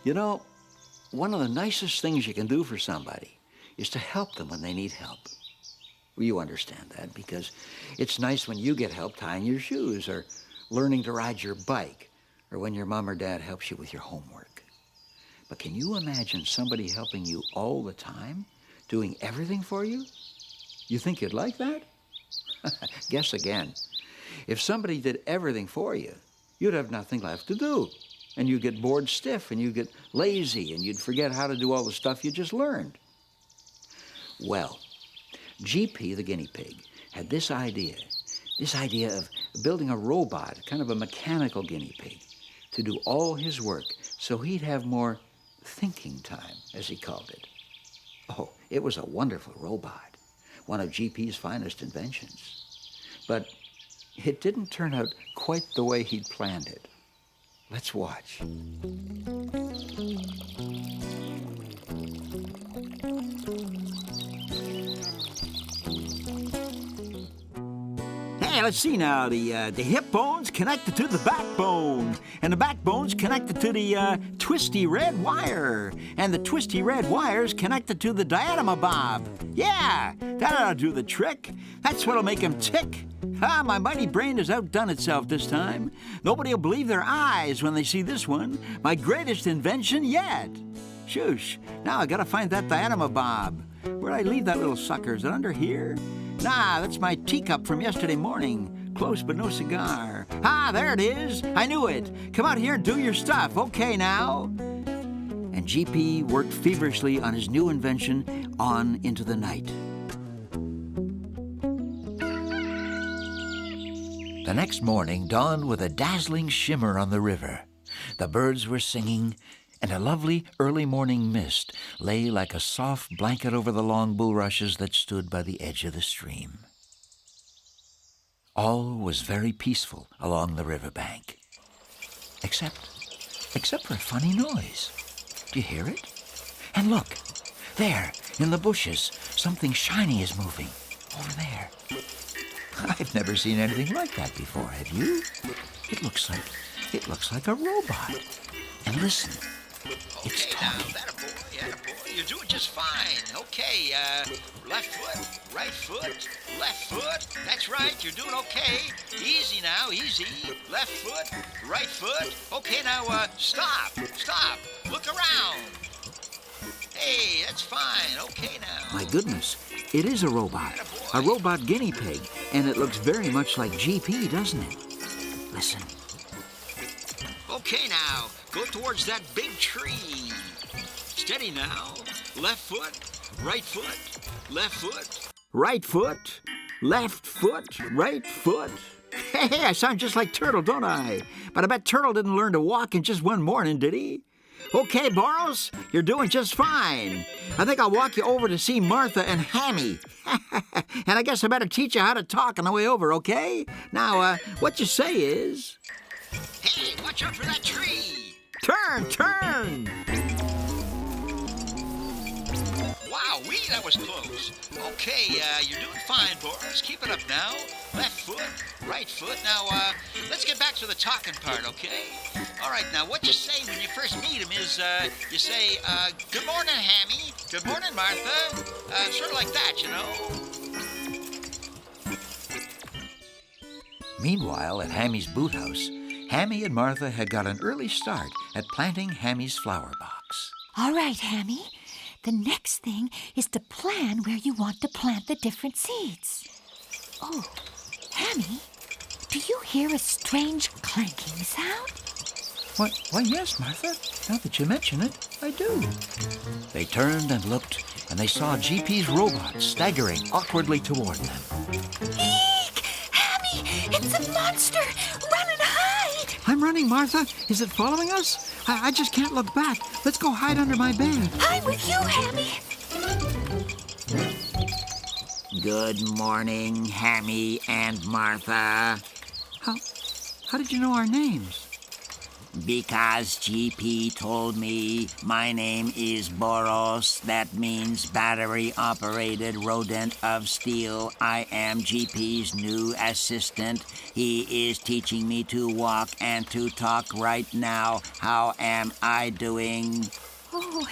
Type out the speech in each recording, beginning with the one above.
You know, one of the nicest things you can do for somebody is to help them when they need help. Well, you understand that because it's nice when you get help tying your shoes or learning to ride your bike or when your mom or dad helps you with your homework. But can you imagine somebody helping you all the time, doing everything for you? You think you'd like that? Guess again. If somebody did everything for you, you'd have nothing left to do. And you'd get bored stiff, and you'd get lazy, and you'd forget how to do all the stuff you just learned. Well, GP, the guinea pig, had this idea of building a robot, kind of a mechanical guinea pig, to do all his work so he'd have more thinking time, as he called it. Oh, it was a wonderful robot, one of GP's finest inventions. But it didn't turn out quite the way he'd planned it. Let's watch. Hey, let's see now. The hip bone's connected to the backbone, and the backbone's connected to the twisty red wire, and the twisty red wire's connected to the dynamo bob. Yeah, that ought to do the trick. That's what'll make him tick. Ah, my mighty brain has outdone itself this time. Nobody will believe their eyes when they see this one. My greatest invention yet. Shoosh, now I gotta find that dynamo bob. Where'd I leave that little sucker? Is it under here? Nah, that's my teacup from yesterday morning. Close but no cigar. Ah, there it is. I knew it. Come out here and do your stuff. Okay now. And GP worked feverishly on his new invention on into the night. The next morning dawned with a dazzling shimmer on the river. The birds were singing, and a lovely early morning mist lay like a soft blanket over the long bulrushes that stood by the edge of the stream. All was very peaceful along the riverbank, except for a funny noise. Do you hear it? And look, there, in the bushes, something shiny is moving. Over there. I've never seen anything like that before, have you? It looks like a robot. And listen, it's talking. Now, that a boy. You're doing just fine. Okay, left foot, right foot, left foot. That's right, you're doing okay. Easy now, easy. Left foot, right foot. Okay, now, stop. Look around. Hey, that's fine. Okay now. My goodness, it is a robot guinea pig, and it looks very much like GP, doesn't it? Listen. Okay now, go towards that big tree. Steady now. Left foot, right foot, left foot. Right foot, left foot, right foot. Hey, I sound just like Turtle, don't I? But I bet Turtle didn't learn to walk in just one morning, did he? Okay, Boros, you're doing just fine. I think I'll walk you over to see Martha and Hammy. And I guess I better teach you how to talk on the way over, okay? Now, what you say is... Hey, watch out for that tree! Turn! Wowee, that was close. Okay, you're doing fine, Boros. Keep it up now. Left foot, right foot. Now, let's get back to the talking part, okay? All right, now, what you say when you first meet him is, you say, good morning, Hammy. Good morning, Martha. Sort of like that, you know? Meanwhile, at Hammy's boot house, Hammy and Martha had got an early start at planting Hammy's flower box. All right, Hammy. The next thing is to plan where you want to plant the different seeds. Oh, Hammy, do you hear a strange clanking sound? Why, yes, Martha. Now that you mention it, I do. They turned and looked, and they saw GP's robot staggering awkwardly toward them. Eek! Hammy, it's a monster! Run and hide! I'm running, Martha. Is it following us? I just can't look back. Let's go hide under my bed. I'm with you, Hammy. Good morning, Hammy and Martha. How did you know our names? Because GP told me my name is Boros. That means battery-operated rodent of steel. I am GP's new assistant. He is teaching me to walk and to talk right now. How am I doing? Oh,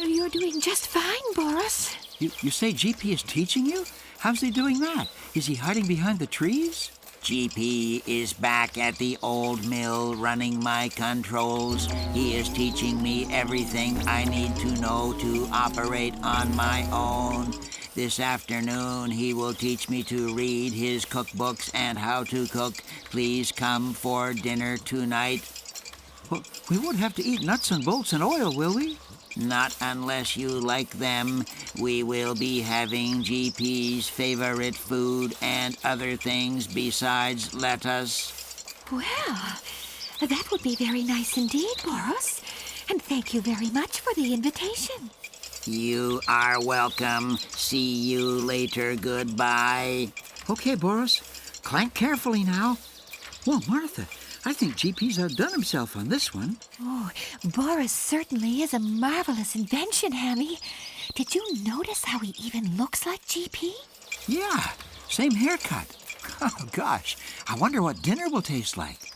you're doing just fine, Boros. You say GP is teaching you? How's he doing that? Is he hiding behind the trees? GP is back at the old mill running my controls. He is teaching me everything I need to know to operate on my own. This afternoon, he will teach me to read his cookbooks and how to cook. Please come for dinner tonight. Well, we won't have to eat nuts and bolts and oil, will we? Not unless you like them. We will be having GP's favorite food and other things besides lettuce. Well, that would be very nice indeed, Boros. And thank you very much for the invitation. You are welcome. See you later. Goodbye. Okay, Boros. Clank carefully now. Well, Martha, I think GP's outdone himself on this one. Oh, Boris certainly is a marvelous invention, Hammy. Did you notice how he even looks like GP? Yeah, same haircut. Oh, gosh. I wonder what dinner will taste like.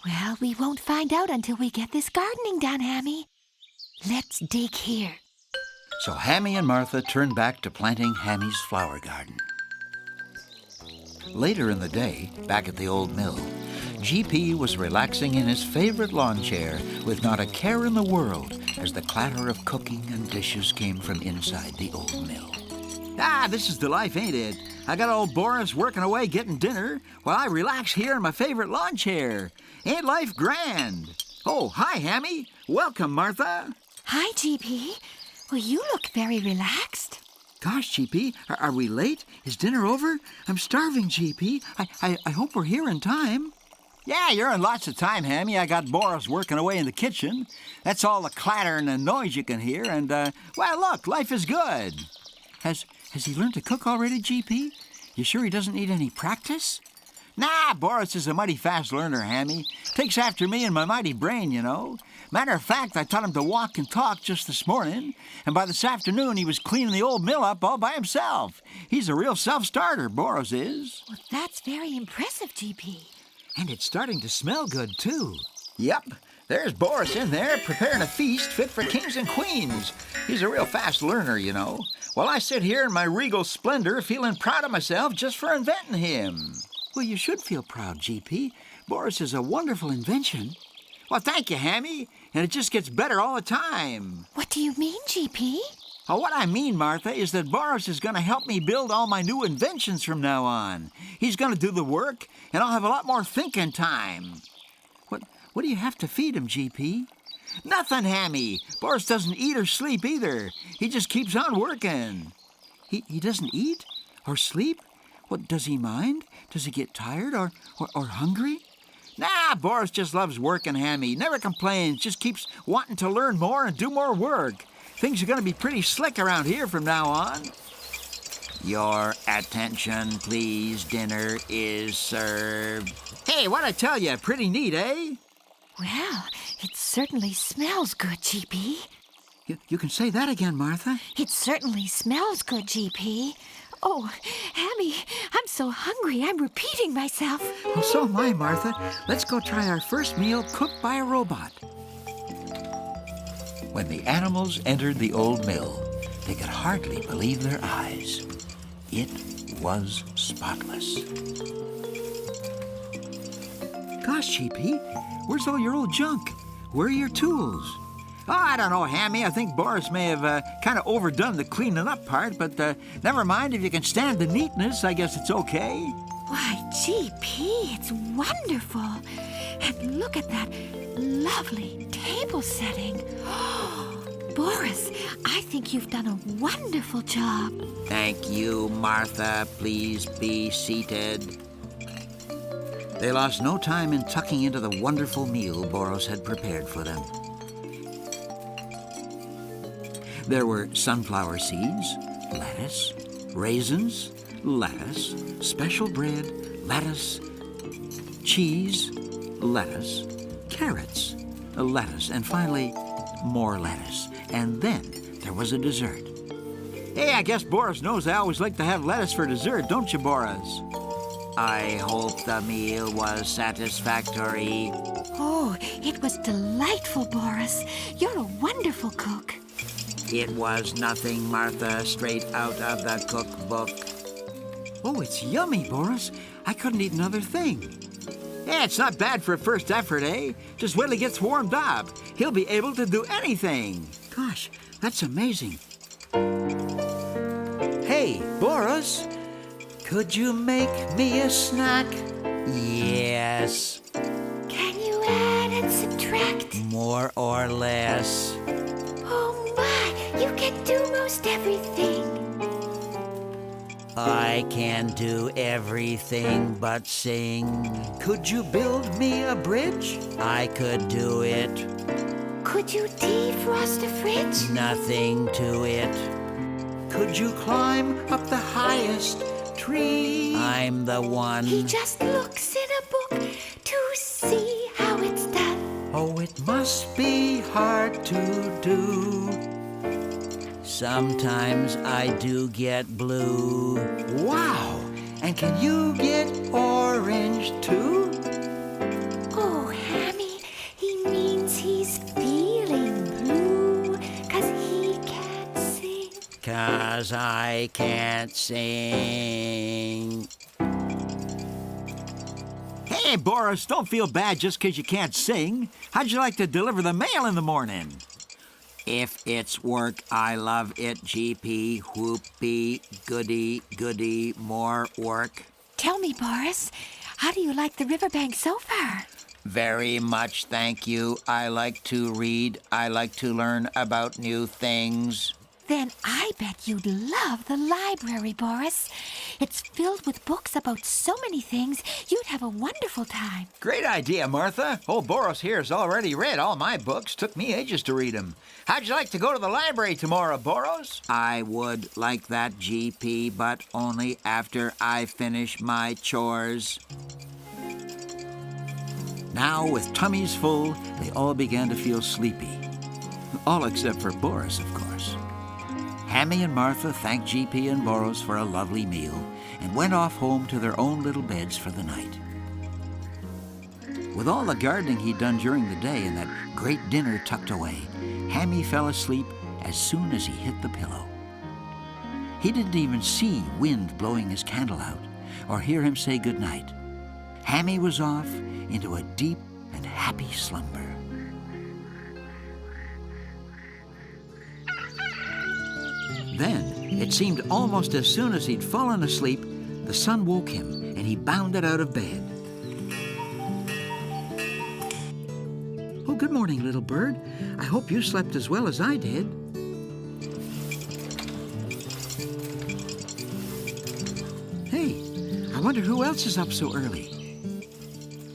Well, we won't find out until we get this gardening done, Hammy. Let's dig here. So Hammy and Martha turned back to planting Hammy's flower garden. Later in the day, back at the old mill, GP was relaxing in his favorite lawn chair with not a care in the world as the clatter of cooking and dishes came from inside the old mill. Ah, this is the life, ain't it? I got old Boris working away getting dinner while I relax here in my favorite lawn chair. Ain't life grand? Oh, hi, Hammy. Welcome, Martha. Hi, GP. Well, you look very relaxed. Gosh, GP, are we late? Is dinner over? I'm starving, GP. I hope we're here in time. Yeah, you're in lots of time, Hammy. I got Boris working away in the kitchen. That's all the clatter and the noise you can hear. And, well, look, life is good. Has he learned to cook already, GP? You sure he doesn't need any practice? Nah, Boris is a mighty fast learner, Hammy. Takes after me and my mighty brain, you know. Matter of fact, I taught him to walk and talk just this morning, and by this afternoon he was cleaning the old mill up all by himself. He's a real self-starter, Boris is. Well, that's very impressive, GP. And it's starting to smell good, too. Yep, there's Boris in there preparing a feast fit for kings and queens. He's a real fast learner, you know. While I sit here in my regal splendor feeling proud of myself just for inventing him. Well, you should feel proud, GP. Boris is a wonderful invention. Well, thank you, Hammy. And it just gets better all the time. What do you mean, GP? Oh, what I mean, Martha, is that Boris is going to help me build all my new inventions from now on. He's going to do the work, and I'll have a lot more thinking time. What do you have to feed him, GP? Nothing, Hammy. Boris doesn't eat or sleep either. He just keeps on working. He doesn't eat or sleep? What, does he mind? Does he get tired or hungry? Nah, Boris just loves working, Hammy. Never complains, just keeps wanting to learn more and do more work. Things are going to be pretty slick around here from now on. Your attention, please. Dinner is served. Hey, what'd I tell you? Pretty neat, eh? Well, it certainly smells good, GP. You can say that again, Martha. It certainly smells good, GP. Oh, Hammy, I'm so hungry I'm repeating myself. Well, so am I, Martha. Let's go try our first meal cooked by a robot. When the animals entered the old mill, they could hardly believe their eyes. It was spotless. Gosh, GP, where's all your old junk? Where are your tools? Oh, I don't know, Hammy. I think Boris may have kind of overdone the cleaning up part, but never mind. If you can stand the neatness, I guess it's okay. Why, GP, it's wonderful. And look at that lovely table setting. Boris, I think you've done a wonderful job. Thank you, Martha. Please be seated. They lost no time in tucking into the wonderful meal Boros had prepared for them. There were sunflower seeds, lettuce, raisins, lettuce, special bread, lettuce, cheese, lettuce, carrots, lettuce, and finally, more lettuce. And then there was a dessert. Hey, I guess Boris knows I always like to have lettuce for dessert, don't you, Boris? I hope the meal was satisfactory. Oh, it was delightful, Boris. You're a wonderful cook. It was nothing, Martha, straight out of the cookbook. Oh, it's yummy, Boris. I couldn't eat another thing. Yeah, it's not bad for a first effort, eh? Just wait till he gets warmed up. He'll be able to do anything. Gosh, that's amazing. Hey, Boris, could you make me a snack? Yes, Can you add and subtract? more or less. Oh my, you can do most everything. I can do everything but sing. Could you build me a bridge? I could do it, Could you defrost a fridge? nothing to it. Could you climb up the highest tree? I'm the one. He just looks in a book to see how it's done. Oh, it must be hard to do. Sometimes I do get blue. Wow! And can you get orange too? Oh, Hammy, he means he's feeling blue 'cause he can't sing. 'Cause I can't sing. Hey, Boris, don't feel bad just 'cause you can't sing. How'd you like to deliver the mail in the morning? If it's work, I love it, GP. Whoopee, goody, goody, more work. Tell me, Boris, how do you like the riverbank so far? Very much, thank you. I like to read. I like to learn about new things. Then I bet you'd love the library, Boris. It's filled with books about so many things. You'd have a wonderful time. Great idea, Martha. Old Boris here has already read all my books. Took me ages to read them. How'd you like to go to the library tomorrow, Boris? I would like that, GP, but only after I finish my chores. Now, with tummies full, they all began to feel sleepy. All except for Boris, of course. Hammy and Martha thanked GP and Boros for a lovely meal and went off home to their own little beds for the night. With all the gardening he'd done during the day and that great dinner tucked away, Hammy fell asleep as soon as he hit the pillow. He didn't even see wind blowing his candle out or hear him say goodnight. Hammy was off into a deep and happy slumber. Then, it seemed almost as soon as he'd fallen asleep, the sun woke him and he bounded out of bed. Oh, good morning, little bird. I hope you slept as well as I did. Hey, I wonder who else is up so early.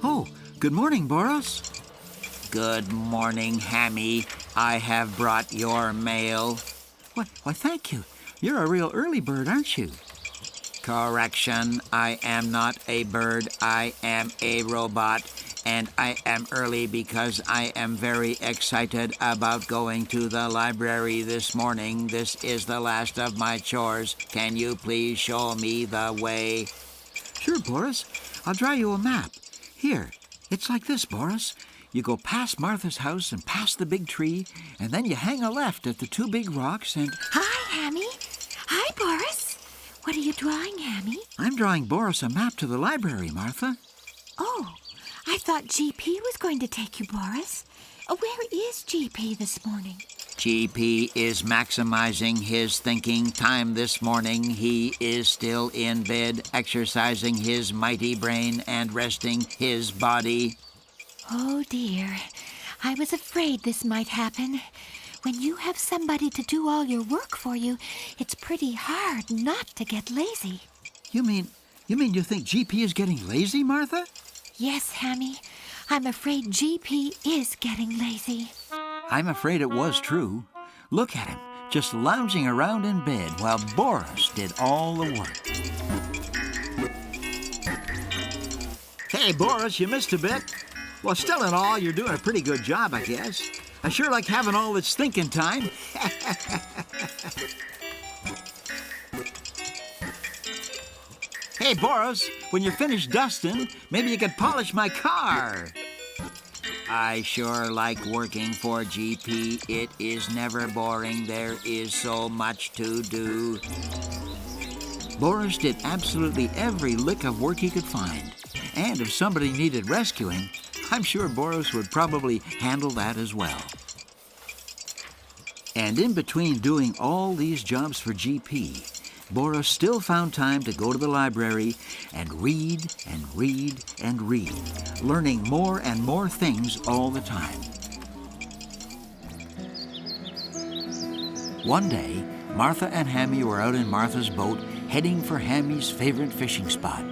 Oh, good morning, Boros. Good morning, Hammy. I have brought your mail. Why, thank you. You're a real early bird, aren't you? Correction, I am not a bird. I am a robot. And I am early because I am very excited about going to the library this morning. This is the last of my chores. Can you please show me the way? Sure, Boris. I'll draw you a map. Here, it's like this, Boris. You go past Martha's house and past the big tree, and then you hang a left at the two big rocks and... Hi, Hammy. Hi, Boris. What are you drawing, Hammy? I'm drawing Boris a map to the library, Martha. Oh, I thought GP was going to take you, Boris. Where is GP this morning? GP is maximizing his thinking time this morning. He is still in bed, exercising his mighty brain and resting his body. Oh, dear. I was afraid this might happen. When you have somebody to do all your work for you, it's pretty hard not to get lazy. You mean you think GP is getting lazy, Martha? Yes, Hammy. I'm afraid GP is getting lazy. I'm afraid it was true. Look at him, just lounging around in bed while Boris did all the work. Hey, Boris, you missed a bit. Well, still in all, you're doing a pretty good job, I guess. I sure like having all this thinking time. Hey, Boros, when you're finished dusting, maybe you could polish my car. I sure like working for GP. It is never boring. There is so much to do. Boros did absolutely every lick of work he could find. And if somebody needed rescuing, I'm sure Boros would probably handle that as well. And in between doing all these jobs for GP, Boros still found time to go to the library and read and read and read, learning more and more things all the time. One day, Martha and Hammy were out in Martha's boat heading for Hammy's favorite fishing spot.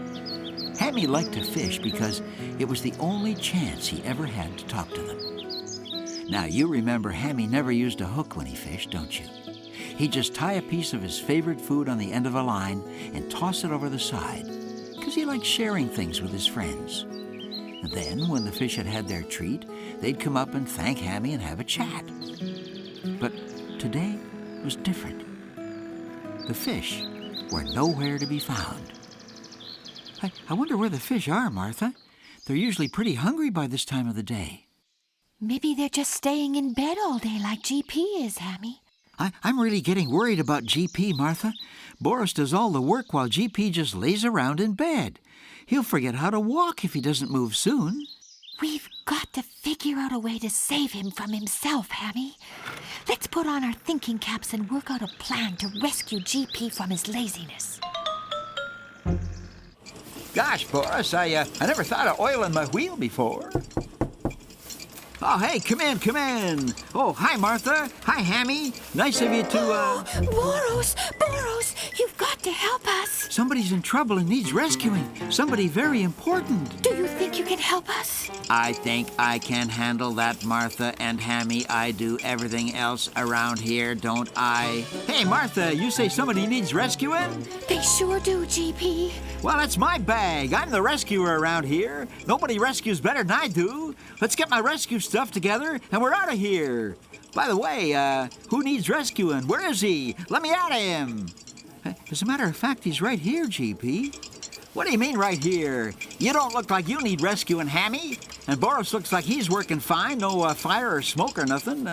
Hammy liked to fish because it was the only chance he ever had to talk to them. Now, you remember Hammy never used a hook when he fished, don't you? He'd just tie a piece of his favorite food on the end of a line and toss it over the side, because he liked sharing things with his friends. And then, when the fish had had their treat, they'd come up and thank Hammy and have a chat. But today was different. The fish were nowhere to be found. I wonder where the fish are, Martha. They're usually pretty hungry by this time of the day. Maybe they're just staying in bed all day like GP is, Hammy. I'm really getting worried about GP, Martha. Boros does all the work while GP just lays around in bed. He'll forget how to walk if he doesn't move soon. We've got to figure out a way to save him from himself, Hammy. Let's put on our thinking caps and work out a plan to rescue GP from his laziness. Gosh, Boros, I never thought of oiling my wheel before. Oh, hey, come in, come in. Oh, hi, Martha. Hi, Hammy. Nice of you to, Boros! Boros! You've got to help us. Somebody's in trouble and needs rescuing. Somebody very important. Do you think you can help us? I think I can handle that, Martha and Hammy. I do everything else around here, don't I? Hey, Martha, you say somebody needs rescuing? They sure do, GP. Well, that's my bag. I'm the rescuer around here. Nobody rescues better than I do. Let's get my rescue stuff together, and we're out of here. By the way, who needs rescuing? Where is he? Let me at him. As a matter of fact, he's right here, GP. What do you mean right here? You don't look like you need rescuing, Hammy. And Boros looks like he's working fine. No fire or smoke or nothing.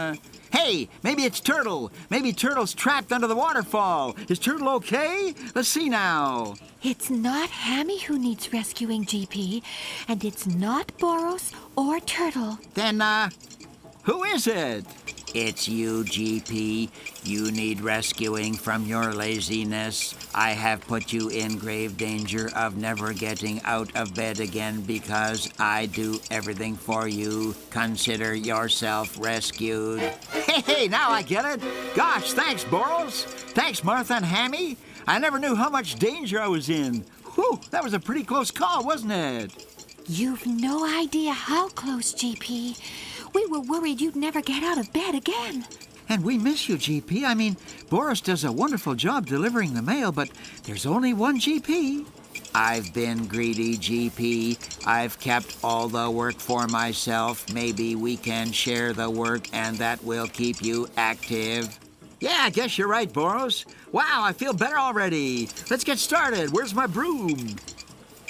Hey, maybe it's Turtle. Maybe Turtle's trapped under the waterfall. Is Turtle okay? Let's see now. It's not Hammy who needs rescuing, GP. And it's not Boros or Turtle. Then, who is it? It's you, GP. You need rescuing from your laziness. I have put you in grave danger of never getting out of bed again because I do everything for you. Consider yourself rescued. Hey, now I get it. Gosh, thanks, Boros. Thanks, Martha and Hammy. I never knew how much danger I was in. Whew, that was a pretty close call, wasn't it? You've no idea how close, GP. We were worried you'd never get out of bed again. And we miss you, GP. I mean, Boros does a wonderful job delivering the mail, but there's only one GP. I've been greedy, GP. I've kept all the work for myself. Maybe we can share the work, and that will keep you active. Yeah, I guess you're right, Boros. Wow, I feel better already. Let's get started. Where's my broom?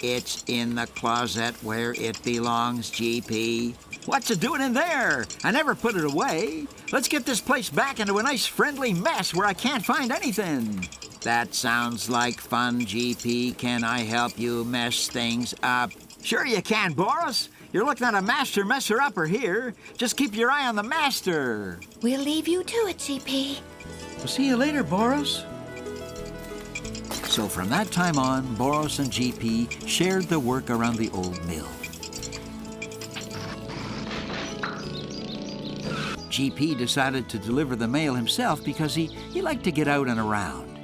It's in the closet where it belongs, GP. What's it doing in there? I never put it away. Let's get this place back into a nice friendly mess where I can't find anything. That sounds like fun, GP. Can I help you mess things up? Sure you can, Boros. You're looking at a master messer-upper here. Just keep your eye on the master. We'll leave you to it, GP. We'll see you later, Boros. So from that time on, Boros and GP shared the work around the old mill. GP decided to deliver the mail himself because he liked to get out and around.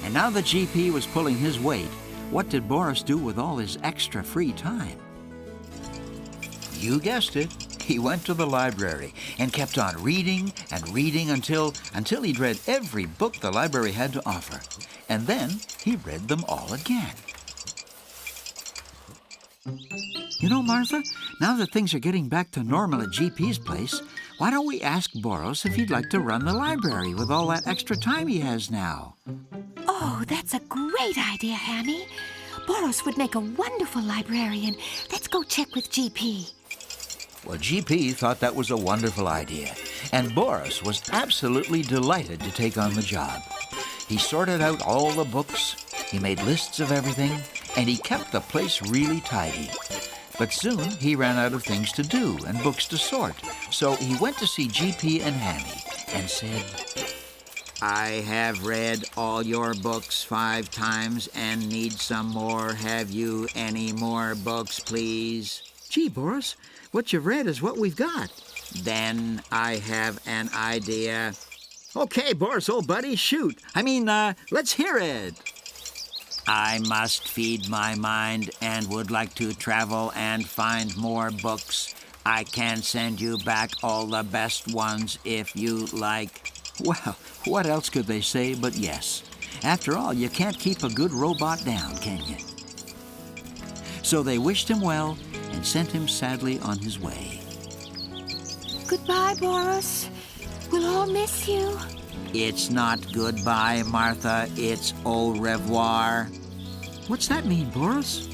And now that GP was pulling his weight, what did Boros do with all his extra free time? You guessed it. He went to the library and kept on reading and reading until he'd read every book the library had to offer. And then he read them all again. You know, Martha, now that things are getting back to normal at GP's place, why don't we ask Boros if he'd like to run the library with all that extra time he has now? Oh, that's a great idea, Hammy. Boros would make a wonderful librarian. Let's go check with GP. Well, GP thought that was a wonderful idea, and Boros was absolutely delighted to take on the job. He sorted out all the books, he made lists of everything, and he kept the place really tidy. But soon he ran out of things to do and books to sort, so he went to see GP and Hammy and said, I have read all your books 5 times and need some more. Have you any more books, please? Gee, Boros, what you've read is what we've got. Then I have an idea. Okay, Boros, old buddy, shoot. Let's hear it. I must feed my mind and would like to travel and find more books. I can send you back all the best ones if you like. well, what else could they say but yes? After all, you can't keep a good robot down, can you? So they wished him well and sent him sadly on his way. Goodbye, Boros. We'll all miss you. It's not goodbye, Martha. It's au revoir. What's that mean, Boros?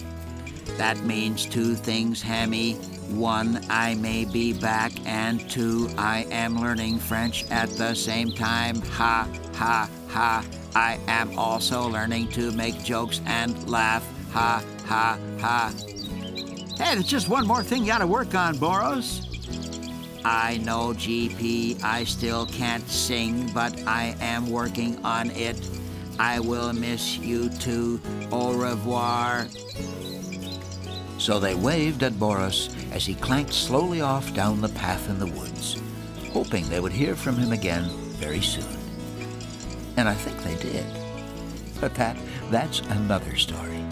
That means 2 things, Hammy. 1, I may be back, and 2, I am learning French at the same time. Ha, ha, ha. I am also learning to make jokes and laugh. Ha, ha, ha. Hey, there's just one more thing you gotta work on, Boros. I know, GP, I still can't sing, but I am working on it. I will miss you too. Au revoir. So they waved at Boros as he clanked slowly off down the path in the woods, hoping they would hear from him again very soon. And I think they did. But that's another story.